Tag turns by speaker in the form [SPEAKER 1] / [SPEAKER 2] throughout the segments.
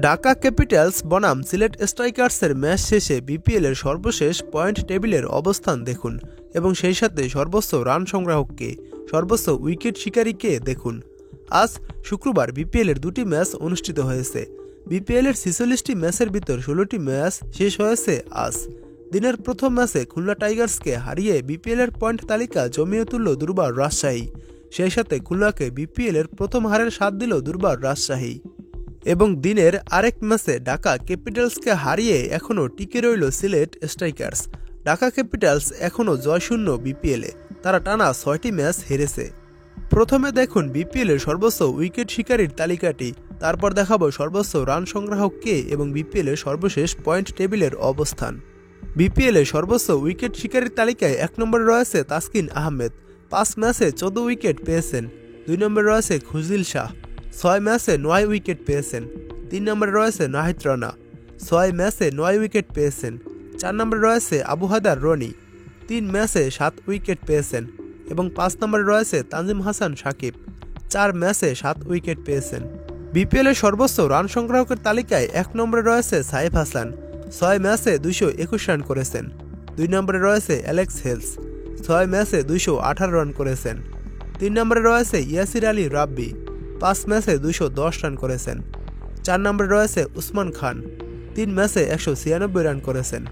[SPEAKER 1] Dhaka Capitals বনাম Sylhet স্ট্রাইকার্সের match শেষে বিপিএলের সর্বশেষ পয়েন্ট টেবিলের অবস্থান দেখুন এবং সেই সাথে সর্বোচ্চ রান সংগ্রাহক কে, সর্বোচ্চ উইকেট শিকারী কে দেখুন। আজ শুক্রবার বিপিএলের দুটি ম্যাচ অনুষ্ঠিত হয়েছে। বিপিএলের ৪৬টি ম্যাচের ভিতর ১৬টি ম্যাচ শেষ হয়েছে আজ। দিনের প্রথম ম্যাচে খুলনা টাইগার্সকে হারিয়ে বিপিএলের পয়েন্ট তালিকা জমিয়ে তুলল দুর্বার রাজশাহী। সেই সাথে খুলনাকে বিপিএলের প্রথম হারের স্বাদ দিল দুর্বার রাজশাহী। এবং দিনের আরেক ম্যাচে ঢাকা ক্যাপিটালসকে হারিয়ে এখনও টিকে রইল সিলেট স্ট্রাইকার্স। ঢাকা ক্যাপিটালস এখনও জয়শূন্য বিপিএলে, তারা টানা ৬টি ম্যাচ হেরেছে। প্রথমে দেখুন বিপিএলের সর্বোচ্চ উইকেট শিকারীর তালিকাটি, তারপর দেখাবো সর্বোচ্চ রান সংগ্রাহক কে এবং বিপিএলের সর্বশেষ পয়েন্ট টেবিলের অবস্থান। বিপিএলের সর্বোচ্চ উইকেট শিকারীর তালিকায় ১ নম্বরে রয়েছে তাসকিন আহমেদ, ৫ ম্যাচে ১৪ উইকেট পেয়েছেন। ২ নম্বরে রয়েছে খুজিল শাহ, ৬ ম্যাচে ৯ উইকেট পেয়েছেন। ৩ নম্বরে রয়েছে নাহিদ রানা, ৬ ম্যাচে ৯ উইকেট পেয়েছেন। ৪ নম্বরে রয়েছে আবু হায়দার রনি, ৩ ম্যাচে ৭ উইকেট পেয়েছেন। এবং ৫ নম্বরে রয়েছে তানজিম হাসান সাকিব, ৪ ম্যাচে ৭ উইকেট পেয়েছেন। বিপিএলের সর্বোচ্চ রান সংগ্রাহকের তালিকায় ১ নম্বরে রয়েছে সাইফ হাসান, ৬ ম্যাচে ২২১ রান করেছেন। ২ নম্বরে রয়েছে অ্যালেক্স হেলস, ৬ ম্যাচে ২১৮ রান করেছেন। ৩ নম্বরে রয়েছে ইয়াসির আলী রাব্বি, ৫ ম্যাচে ২১০ রান করেছেন। ৪ নম্বরে রয়েছে উসমান খান, ৩ ম্যাচে ১৯৬ রান করেছেন।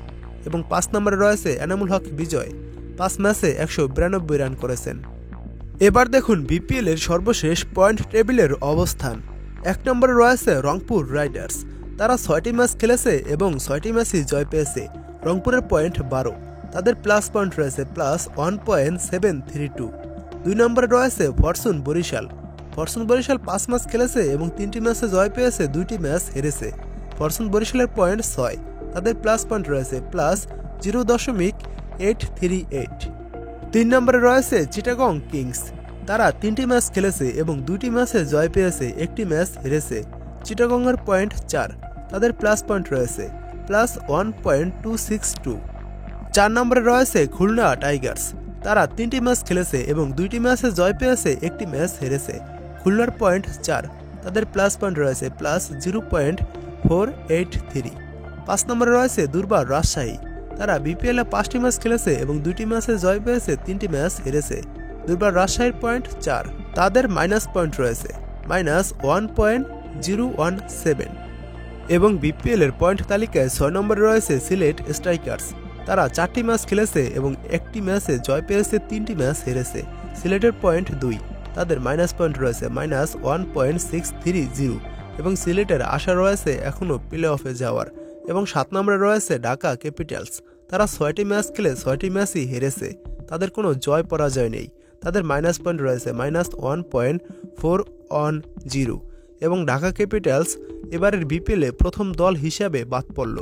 [SPEAKER 1] এবং ৫ নম্বরে রয়েছে এনামুল হক বিজয়, ৫ ম্যাচে ১৯২ রান করেছেন। এবার দেখুন বিপিএলের সর্বশেষ পয়েন্ট টেবিলের অবস্থান। ১ নম্বরে রয়েছে রংপুর রাইডার্স, তারা ৬টি ম্যাচ খেলেছে এবং ৬টি ম্যাচই জয় পেয়েছে। রংপুরের পয়েন্ট ১২, তাদের প্লাস পয়েন্ট রয়েছে +1.732। ২ নম্বরে রয়েছে Fortune Barishal, Fortune Barishal ৫ match খেলেছে এবং ৩টি ম্যাচে জয় পেয়েছে, ২টি ম্যাচ হেরেছে। ফরচুন বরিশালের পয়েন্ট ৬, তাদের প্লাস পয়েন্ট রয়েছে +0.838। ৩ নম্বরে রয়েছে চিটাগং কিংস, তারা ৩টি ম্যাচ খেলেছে এবং ২টি ম্যাচে জয় পেয়েছে, ১টি ম্যাচ হেরেছে। চিটাগংয়ের পয়েন্ট ৪, তাদের প্লাস পয়েন্ট রয়েছে +1.262। ৪ নম্বরে রয়েছে খুলনা টাইগার্স, তারা ৩টি ম্যাচ খেলেছে এবং ২টি ম্যাচে জয় পেয়েছে, ১টি ম্যাচ হেরেছে। খুলনার পয়েন্ট ৪, তাদের প্লাস পয়েন্ট রয়েছে +0.483। ৫ নম্বরে রয়েছে দুর্বার রাজশাহী, তারা বিপিএলে ৫টি ম্যাচ খেলেছে এবং ২টি ম্যাচে জয় পেয়েছে, ৩টি ম্যাচ হেরেছে। দুর্বার রাজশাহীর পয়েন্ট ৪, তাদের মাইনাস পয়েন্ট রয়েছে -1.017। এবং বিপিএলের পয়েন্ট তালিকায় ৬ নম্বরে রয়েছে সিলেট স্ট্রাইকার্স, তারা ৪টি ম্যাচ খেলেছে এবং ১টি ম্যাচে জয় পেয়েছে, ৩টি ম্যাচ হেরেছে। সিলেটের পয়েন্ট ২, তাদের মাইনাস পয়েন্ট রয়েছে -1.630। এবং সিলেটের আশা রয়েছে এখনও প্লে অফে যাওয়ার। এবং ৭ নম্বরে রয়েছে ঢাকা ক্যাপিটালস, তারা ৬টি ম্যাচ খেলে ৬টি ম্যাচই হেরেছে, তাদের কোনো জয় পরাজয় নেই, তাদের মাইনাস পয়েন্ট রয়েছে -1.410। এবং ঢাকা ক্যাপিটালস এবারের বিপিএলে প্রথম দল হিসাবে বাদ পড়ল।